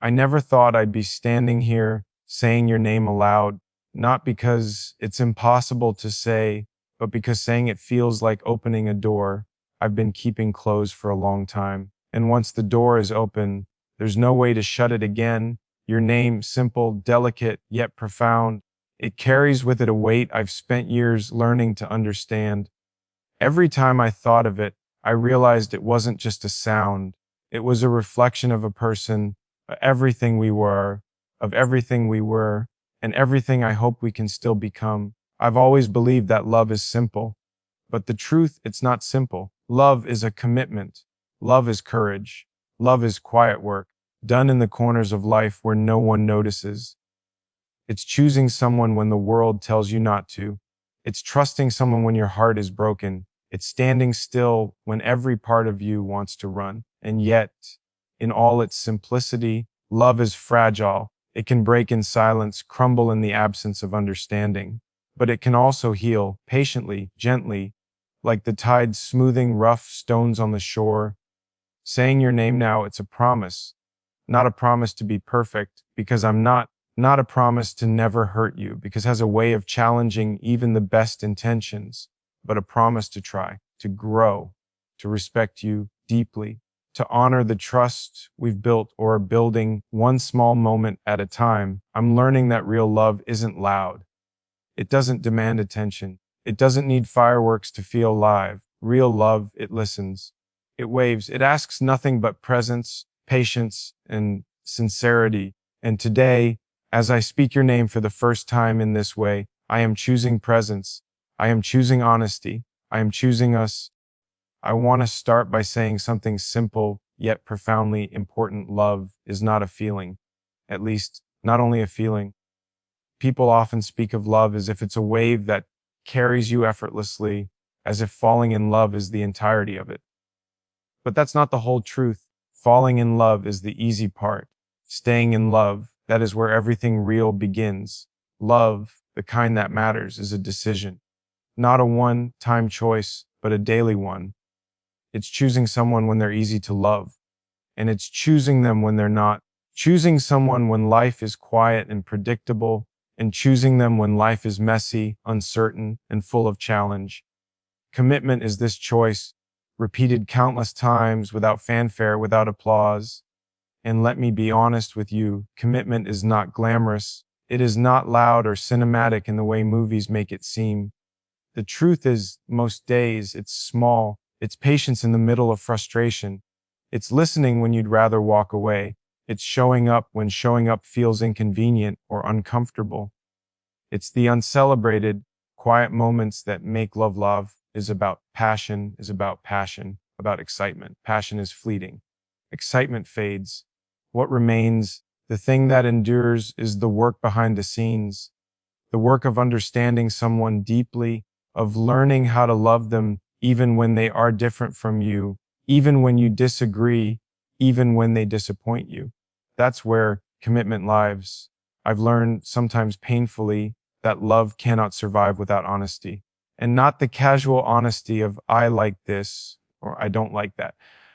I never thought I'd be standing here saying your name aloud, not because it's impossible to say, but because saying it feels like opening a door I've been keeping closed for a long time. And once the door is open, there's no way to shut it again. Your name, simple, delicate, yet profound, it carries with it a weight I've spent years learning to understand. Every time I thought of it, I realized it wasn't just a sound. It was a reflection of a person, everything we were, of everything we were, and everything I hope we can still become. I've always believed that love is simple, but the truth, it's not simple. Love is a commitment. Love is courage. Love is quiet work, done in the corners of life where no one notices. It's choosing someone when the world tells you not to. It's trusting someone when your heart is broken. It's standing still when every part of you wants to run. And yet, in all its simplicity, love is fragile. It can break in silence, crumble in the absence of understanding. But it can also heal, patiently, gently, like the tide smoothing rough stones on the shore. Saying your name now, it's a promise. Not a promise to be perfect, because I'm not. Not a promise to never hurt you, because it has a way of challenging even the best intentions, but a promise to try, to grow, to respect you deeply, to honor the trust we've built or are building one small moment at a time. I'm learning that real love isn't loud. It doesn't demand attention. It doesn't need fireworks to feel alive. Real love, it listens. It waves. It asks nothing but presence, patience, and sincerity. And today, as I speak your name for the first time in this way, I am choosing presence. I am choosing honesty. I am choosing us. I want to start by saying something simple, yet profoundly important. Love is not a feeling. At least, not only a feeling. People often speak of love as if it's a wave that carries you effortlessly, as if falling in love is the entirety of it. But that's not the whole truth. Falling in love is the easy part. Staying in love, that is where everything real begins. Love, the kind that matters, is a decision. Not a one-time choice, but a daily one. It's choosing someone when they're easy to love. And it's choosing them when they're not. Choosing someone when life is quiet and predictable, and choosing them when life is messy, uncertain, and full of challenge. Commitment is this choice, repeated countless times without fanfare, without applause. And let me be honest with you, commitment is not glamorous. It is not loud or cinematic in the way movies make it seem. The truth is, most days, it's small. It's patience in the middle of frustration. It's listening when you'd rather walk away. It's showing up when showing up feels inconvenient or uncomfortable. It's the uncelebrated, quiet moments that make love. Love is about passion, about excitement. Passion is fleeting. Excitement fades. What remains, the thing that endures, is the work behind the scenes, the work of understanding someone deeply, of learning how to love them even when they are different from you, even when you disagree, even when they disappoint you. That's where commitment lives. I've learned, sometimes painfully, that love cannot survive without honesty. And not the casual honesty of I like this or I don't like that.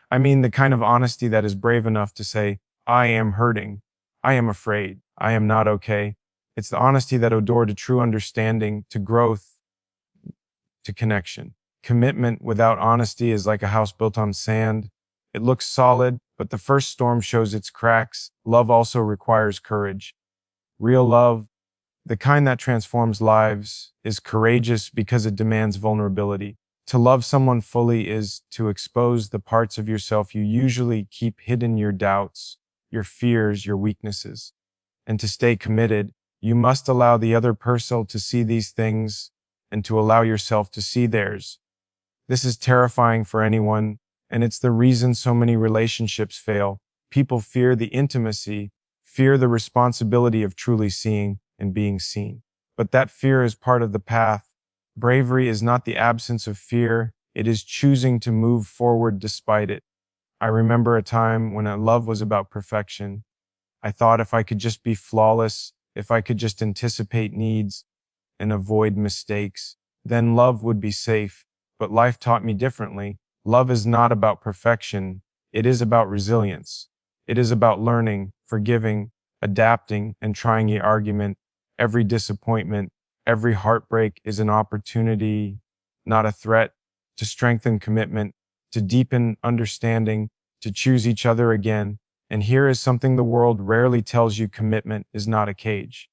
I mean the kind of honesty that is brave enough to say, I am hurting. I am afraid. I am not okay. It's the honesty that odor to true understanding, to growth, to connection. Commitment without honesty is like a house built on sand. It looks solid, but the first storm shows its cracks. Love also requires courage. Real love, the kind that transforms lives, is courageous because it demands vulnerability. To love someone fully is to expose the parts of yourself you usually keep hidden, your doubts, your fears, your weaknesses. And to stay committed, you must allow the other person to see these things and to allow yourself to see theirs. This is terrifying for anyone, and it's the reason so many relationships fail. People fear the intimacy, fear the responsibility of truly seeing and being seen. But that fear is part of the path. Bravery is not the absence of fear, it is choosing to move forward despite it. I remember a time when love was about perfection. I thought if I could just be flawless, if I could just anticipate needs and avoid mistakes, then love would be safe. But life taught me differently. Love is not about perfection. It is about resilience. It is about learning forgiving, adapting, and trying the argument. Every disappointment, every heartbreak is an opportunity, not a threat, to strengthen commitment, to deepen understanding, to choose each other again. And here is something the world rarely tells you: commitment is not a cage.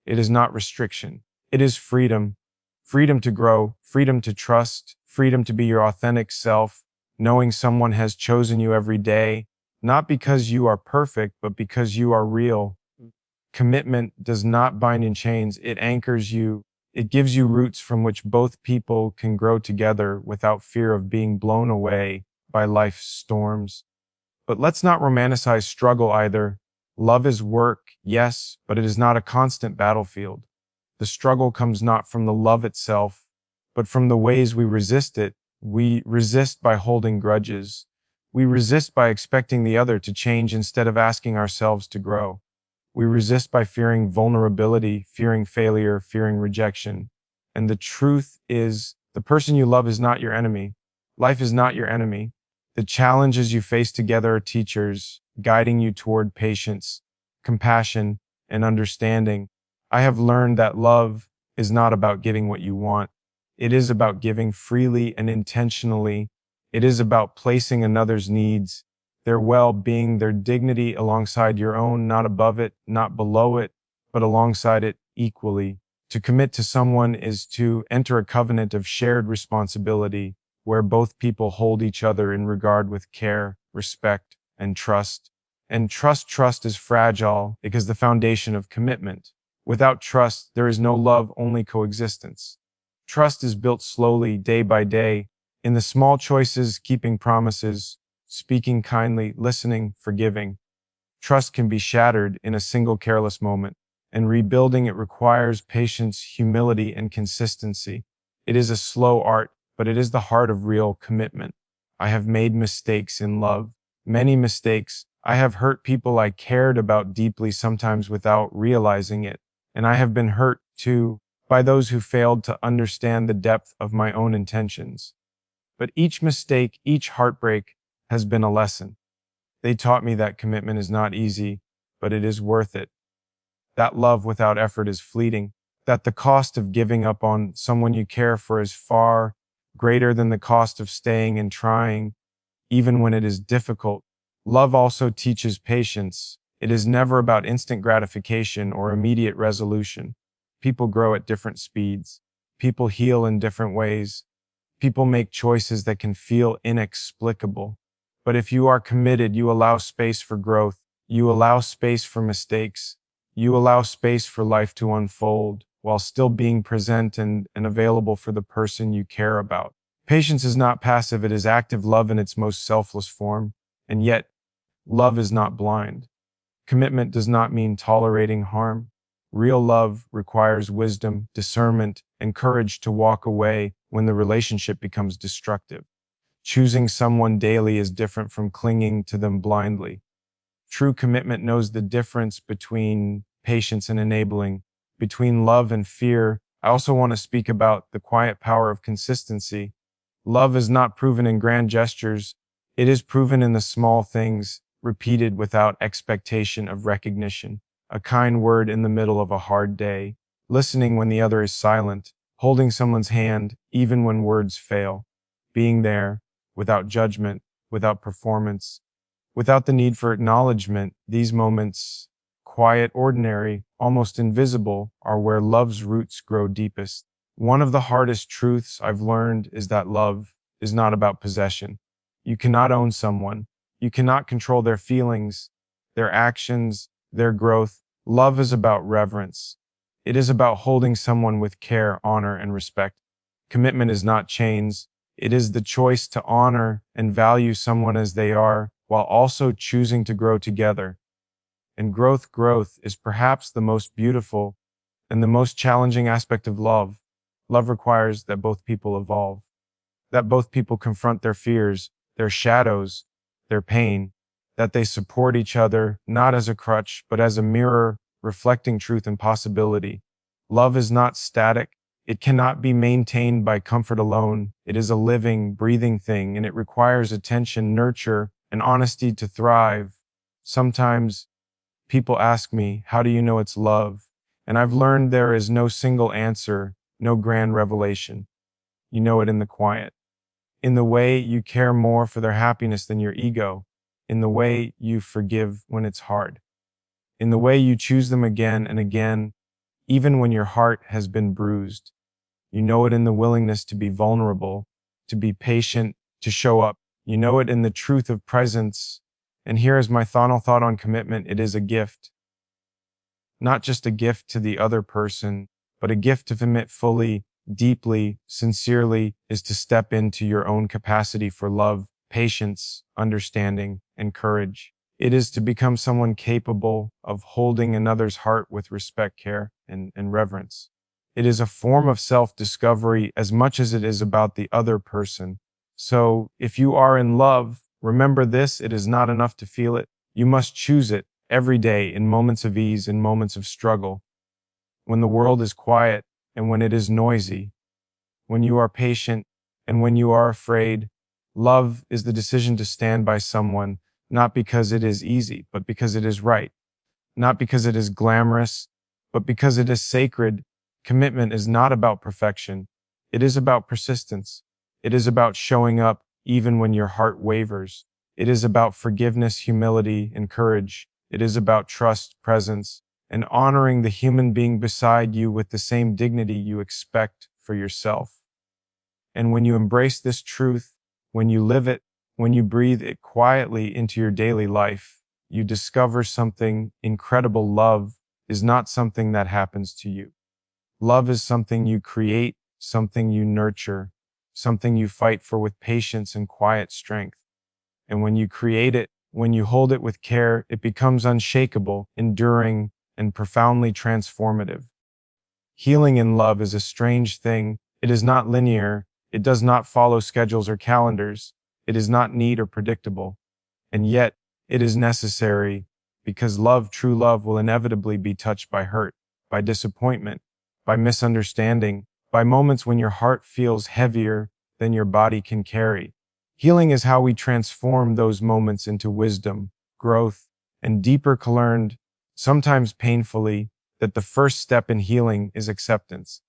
It is not restriction. It is freedom. Freedom to grow, freedom to trust, freedom to be your authentic self, knowing someone has chosen you every day, not because you are perfect, but because you are real. Commitment does not bind in chains, it anchors you. It gives you roots from which both people can grow together without fear of being blown away by life's storms. But let's not romanticize struggle either. Love is work, yes, but it is not a constant battlefield. The struggle comes not from the love itself, but from the ways we resist it. We resist by holding grudges. We resist by expecting the other to change instead of asking ourselves to grow. We resist by fearing vulnerability, fearing failure, fearing rejection. And the truth is, the person you love is not your enemy. Life is not your enemy. The challenges you face together are teachers, guiding you toward patience, compassion, and understanding. I have learned that love is not about giving what you want. It is about giving freely and intentionally. It is about placing another's needs, their well-being, their dignity alongside your own, not above it, not below it, but alongside it equally. To commit to someone is to enter a covenant of shared responsibility, where both people hold each other in regard with care, respect, and trust. And trust is fragile because the foundation of commitment. Without trust, there is no love, only coexistence. Trust is built slowly, day by day, in the small choices, keeping promises, speaking kindly, listening, forgiving. Trust can be shattered in a single careless moment, and rebuilding it requires patience, humility, and consistency. It is a slow art, but it is the heart of real commitment. I have made mistakes in love, many mistakes. I have hurt people I cared about deeply, sometimes without realizing it. And I have been hurt, too, by those who failed to understand the depth of my own intentions. But each mistake, each heartbreak has been a lesson. They taught me that commitment is not easy, but it is worth it. That love without effort is fleeting. That the cost of giving up on someone you care for is far greater than the cost of staying and trying, even when it is difficult. Love also teaches patience. It is never about instant gratification or immediate resolution. People grow at different speeds. People heal in different ways. People make choices that can feel inexplicable. But if you are committed, you allow space for growth. You allow space for mistakes. You allow space for life to unfold while still being present and available for the person you care about. Patience is not passive, it is active love in its most selfless form. And yet, love is not blind. Commitment does not mean tolerating harm. Real love requires wisdom, discernment, and courage to walk away when the relationship becomes destructive. Choosing someone daily is different from clinging to them blindly. True commitment knows the difference between patience and enabling, between love and fear. I also want to speak about the quiet power of consistency. Love is not proven in grand gestures. It is proven in the small things, repeated without expectation of recognition. A kind word in the middle of a hard day, listening when the other is silent, holding someone's hand even when words fail, being there without judgment, without performance, without the need for acknowledgement. These moments, quiet, ordinary, almost invisible, are where love's roots grow deepest. One of the hardest truths I've learned is that love is not about possession. You cannot own someone. You cannot control their feelings, their actions, their growth. Love is about reverence. It is about holding someone with care, honor, and respect. Commitment is not chains. It is the choice to honor and value someone as they are, while also choosing to grow together. And growth is perhaps the most beautiful and the most challenging aspect of love. Love requires that both people evolve, that both people confront their fears, their shadows, their pain, that they support each other, not as a crutch, but as a mirror reflecting truth and possibility. Love is not static. It cannot be maintained by comfort alone. It is a living, breathing thing, and it requires attention, nurture, and honesty to thrive. Sometimes people ask me, how do you know it's love? And I've learned there is no single answer, no grand revelation. You know it in the quiet, in the way you care more for their happiness than your ego, in the way you forgive when it's hard, in the way you choose them again and again, even when your heart has been bruised. You know it in the willingness to be vulnerable, to be patient, to show up. You know it in the truth of presence. And here is my final thought on commitment. It is a gift, not just a gift to the other person, but a gift to commit fully, deeply, sincerely, is to step into your own capacity for love, patience, understanding, and courage. It is to become someone capable of holding another's heart with respect, care, and reverence. It is a form of self-discovery as much as it is about the other person. So, if you are in love, remember this: it is not enough to feel it. You must choose it every day, in moments of ease, in moments of struggle, when the world is quiet and when it is noisy, when you are patient and when you are afraid. Love is the decision to stand by someone, not because it is easy, but because it is right. Not because it is glamorous, but because it is sacred. Commitment is not about perfection. It is about persistence. It is about showing up even when your heart wavers. It is about forgiveness, humility, and courage. It is about trust, presence, and honoring the human being beside you with the same dignity you expect for yourself. And when you embrace this truth, when you live it, when you breathe it quietly into your daily life, you discover something incredible. Love is not something that happens to you. Love is something you create, something you nurture, something you fight for with patience and quiet strength. And when you create it, when you hold it with care, it becomes unshakable, enduring, and profoundly transformative. Healing in love is a strange thing. It is not linear. It does not follow schedules or calendars. It is not neat or predictable. And yet, it is necessary, because love, true love, will inevitably be touched by hurt, by disappointment, by misunderstanding, by moments when your heart feels heavier than your body can carry. Healing is how we transform those moments into wisdom, growth, and deeper learned, sometimes painfully, that the first step in healing is acceptance.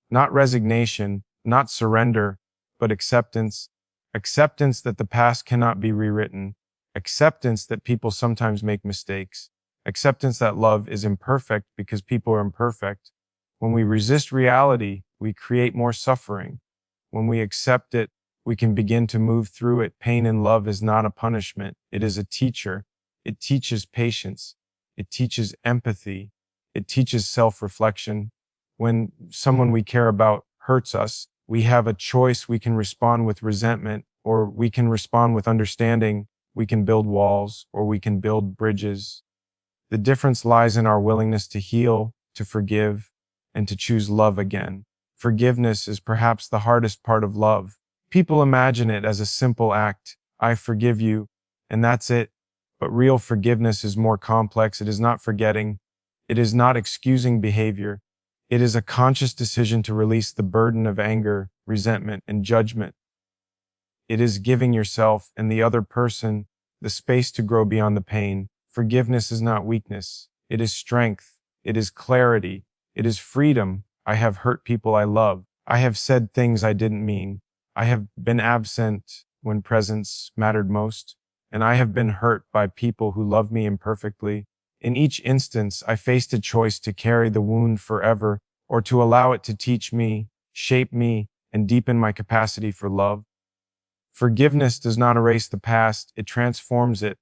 Not resignation, not surrender, but acceptance. Acceptance that the past cannot be rewritten. Acceptance that people sometimes make mistakes. Acceptance that love is imperfect because people are imperfect. When we resist reality, we create more suffering. When we accept it, we can begin to move through it. Pain in love is not a punishment. It is a teacher. It teaches patience. It teaches empathy. It teaches self-reflection. When someone we care about hurts us, we have a choice. We can respond with resentment, or we can respond with understanding. We can build walls, or we can build bridges. The difference lies in our willingness to heal, to forgive, and to choose love again. Forgiveness is perhaps the hardest part of love. People imagine it as a simple act. I forgive you, and that's it. But real forgiveness is more complex. It is not forgetting. It is not excusing behavior. It is a conscious decision to release the burden of anger, resentment, and judgment. It is giving yourself and the other person the space to grow beyond the pain. Forgiveness is not weakness. It is strength. It is clarity. It is freedom. I have hurt people I love. I have said things I didn't mean. I have been absent when presence mattered most. And I have been hurt by people who love me imperfectly. In each instance, I faced a choice to carry the wound forever, or to allow it to teach me, shape me, and deepen my capacity for love. Forgiveness does not erase the past, it transforms it.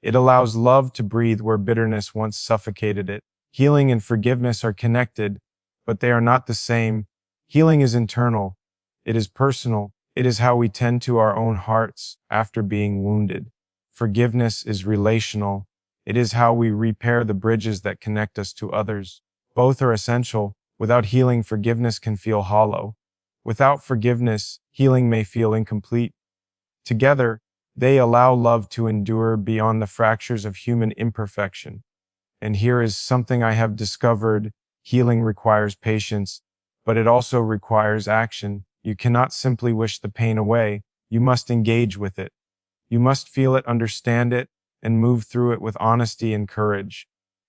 It allows love to breathe where bitterness once suffocated it. Healing and forgiveness are connected, but they are not the same. Healing is internal. It is personal. It is how we tend to our own hearts after being wounded. Forgiveness is relational. It is how we repair the bridges that connect us to others. Both are essential. Without healing, forgiveness can feel hollow. Without forgiveness, healing may feel incomplete. Together, they allow love to endure beyond the fractures of human imperfection. And here is something I have discovered: healing requires patience, but it also requires action. You cannot simply wish the pain away. You must engage with it. You must feel it, understand it, and move through it with honesty and courage.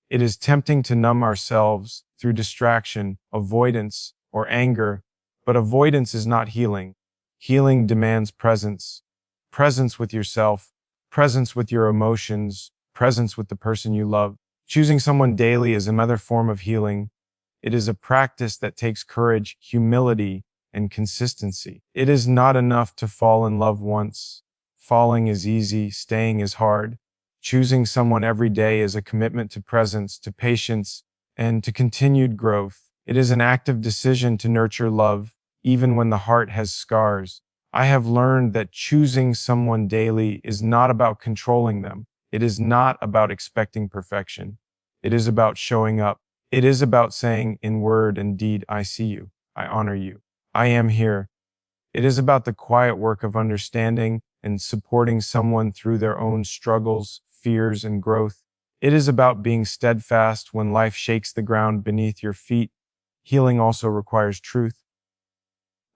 It is tempting to numb ourselves through distraction, avoidance, or anger, but avoidance is not healing. Healing demands presence. Presence with yourself, presence with your emotions, presence with the person you love. Choosing someone daily is another form of healing. It is a practice that takes courage, humility, and consistency. It is not enough to fall in love once. Falling is easy, staying is hard. Choosing someone every day is a commitment to presence, to patience, and to continued growth. It is an active decision to nurture love, even when the heart has scars. I have learned that choosing someone daily is not about controlling them. It is not about expecting perfection. It is about showing up. It is about saying in word and deed, I see you, I honor you, I am here. It is about the quiet work of understanding and supporting someone through their own struggles, fears, and growth. It is about being steadfast when life shakes the ground beneath your feet. Healing also requires truth.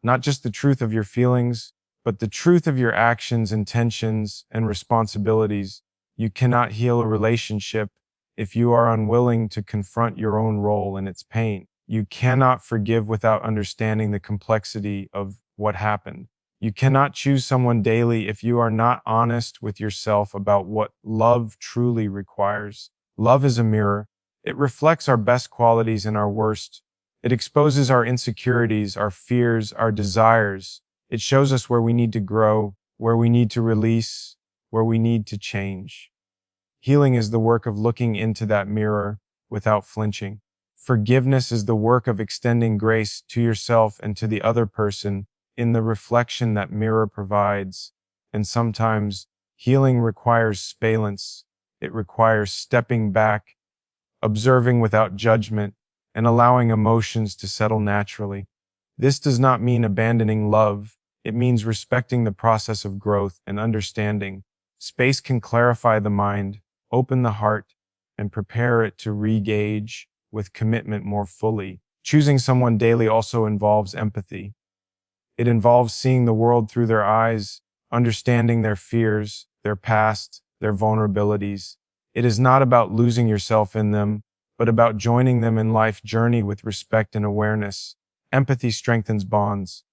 Not just the truth of your feelings, but the truth of your actions, intentions, and responsibilities. You cannot heal a relationship if you are unwilling to confront your own role in its pain. You cannot forgive without understanding the complexity of what happened. You cannot choose someone daily if you are not honest with yourself about what love truly requires. Love is a mirror. It reflects our best qualities and our worst. It exposes our insecurities, our fears, our desires. It shows us where we need to grow, where we need to release, where we need to change. Healing is the work of looking into that mirror without flinching. Forgiveness is the work of extending grace to yourself and to the other person in the reflection that mirror provides. And sometimes healing requires space. It requires stepping back, observing without judgment, and allowing emotions to settle naturally. This does not mean abandoning love. It means respecting the process of growth and understanding. Space can clarify the mind, open the heart, and prepare it to re-engage with commitment more fully. Choosing someone daily also involves empathy. It involves seeing the world through their eyes, understanding their fears, their past, their vulnerabilities. It is not about losing yourself in them, but about joining them in life's journey with respect and awareness. Empathy strengthens bonds.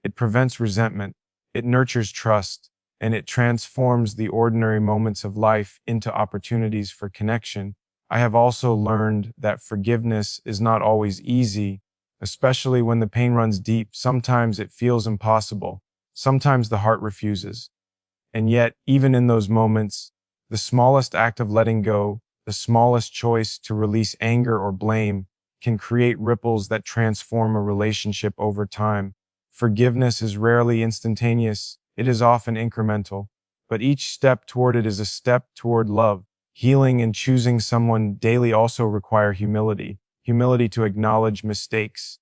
It prevents resentment. It nurtures trust, and it transforms the ordinary moments of life into opportunities for connection. I have also learned that forgiveness is not always easy, especially when the pain runs deep. Sometimes it feels impossible. Sometimes the heart refuses. And yet, even in those moments, the smallest act of letting go, the smallest choice to release anger or blame, can create ripples that transform a relationship over time. Forgiveness is rarely instantaneous. It is often incremental, but each step toward it is a step toward love. Healing and choosing someone daily also require humility. Humility to acknowledge mistakes.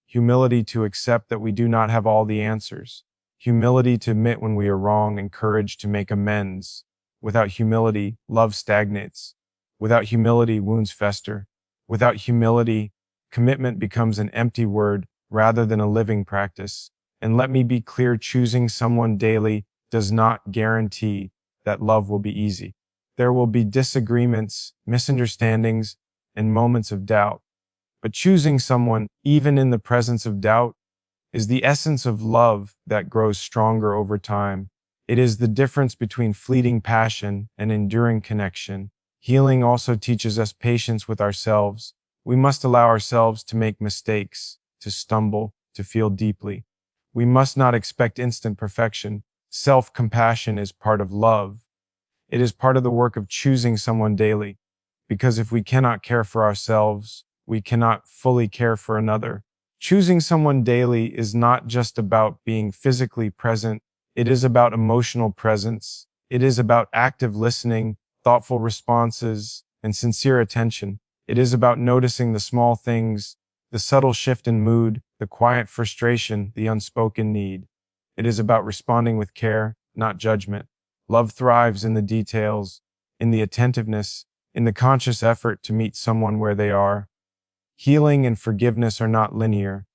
Humility to accept that we do not have all the answers. Humility to admit when we are wrong and courage to make amends. Without humility, love stagnates. Without humility, wounds fester. Without humility, commitment becomes an empty word rather than a living practice. And let me be clear, choosing someone daily does not guarantee that love will be easy. There will be disagreements, misunderstandings, and moments of doubt. But choosing someone, even in the presence of doubt, is the essence of love that grows stronger over time. It is the difference between fleeting passion and enduring connection. Healing also teaches us patience with ourselves. We must allow ourselves to make mistakes, to stumble, to feel deeply. We must not expect instant perfection. Self-compassion is part of love. It is part of the work of choosing someone daily, because if we cannot care for ourselves, we cannot fully care for another. Choosing someone daily is not just about being physically present. It is about emotional presence. It is about active listening, thoughtful responses, and sincere attention. It is about noticing the small things, the subtle shift in mood, the quiet frustration, the unspoken need. It is about responding with care, not judgment. Love thrives in the details, in the attentiveness, in the conscious effort to meet someone where they are. Healing and forgiveness are not linear.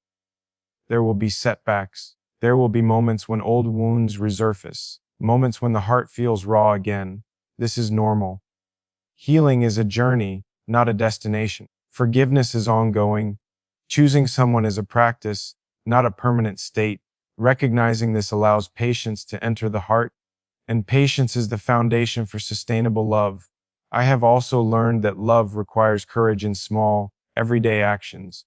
There will be setbacks. There will be moments when old wounds resurface, moments when the heart feels raw again. This is normal. Healing is a journey, not a destination. Forgiveness is ongoing. Choosing someone is a practice, not a permanent state. Recognizing this allows patience to enter the heart, and patience is the foundation for sustainable love. I have also learned that love requires courage in small, everyday actions.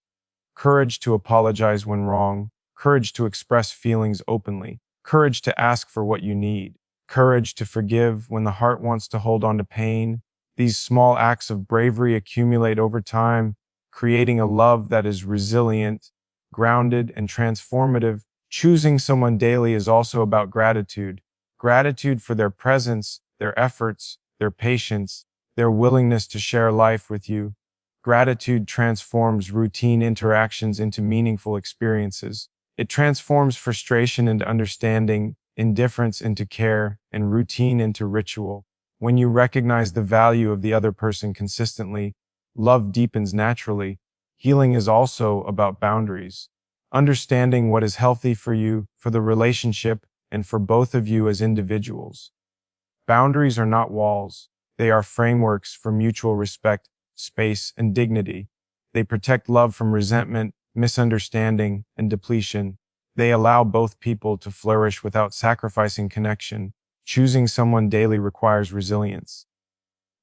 Courage to apologize when wrong, courage to express feelings openly, courage to ask for what you need, courage to forgive when the heart wants to hold on to pain. These small acts of bravery accumulate over time, creating a love that is resilient, grounded, and transformative. Choosing someone daily is also about gratitude. Gratitude for their presence, their efforts, their patience, their willingness to share life with you. Gratitude transforms routine interactions into meaningful experiences. It transforms frustration into understanding, indifference into care, and routine into ritual. When you recognize the value of the other person consistently, love deepens naturally. Healing is also about boundaries. Understanding what is healthy for you, for the relationship, and for both of you as individuals. Boundaries are not walls. They are frameworks for mutual respect, space, and dignity. They protect love from resentment, misunderstanding, and depletion. They allow both people to flourish without sacrificing connection. Choosing someone daily requires resilience.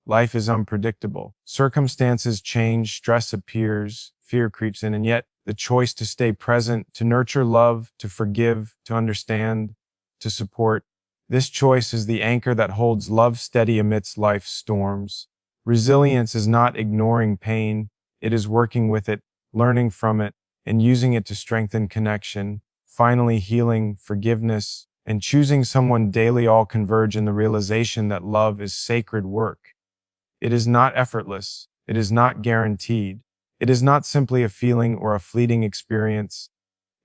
Life is unpredictable. Circumstances change, stress appears, fear creeps in, and yet the choice to stay present, to nurture love, to forgive, to understand, to support, this choice is the anchor that holds love steady amidst life's storms. Resilience is not ignoring pain, it is working with it, learning from it, and using it to strengthen connection. Finally, healing, forgiveness, and choosing someone daily all converge in the realization that love is sacred work. It is not effortless. It is not guaranteed. It is not simply a feeling or a fleeting experience.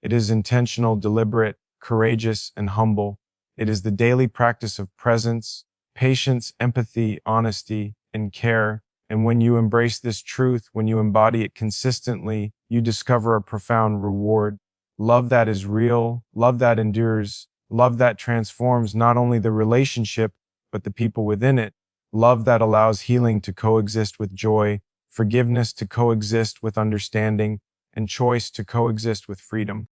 It is intentional, deliberate, courageous, and humble. It is the daily practice of presence, patience, empathy, honesty, and care. And when you embrace this truth, when you embody it consistently, you discover a profound reward. Love that is real, love that endures, love that transforms not only the relationship, but the people within it. Love that allows healing to coexist with joy, forgiveness to coexist with understanding, and choice to coexist with freedom.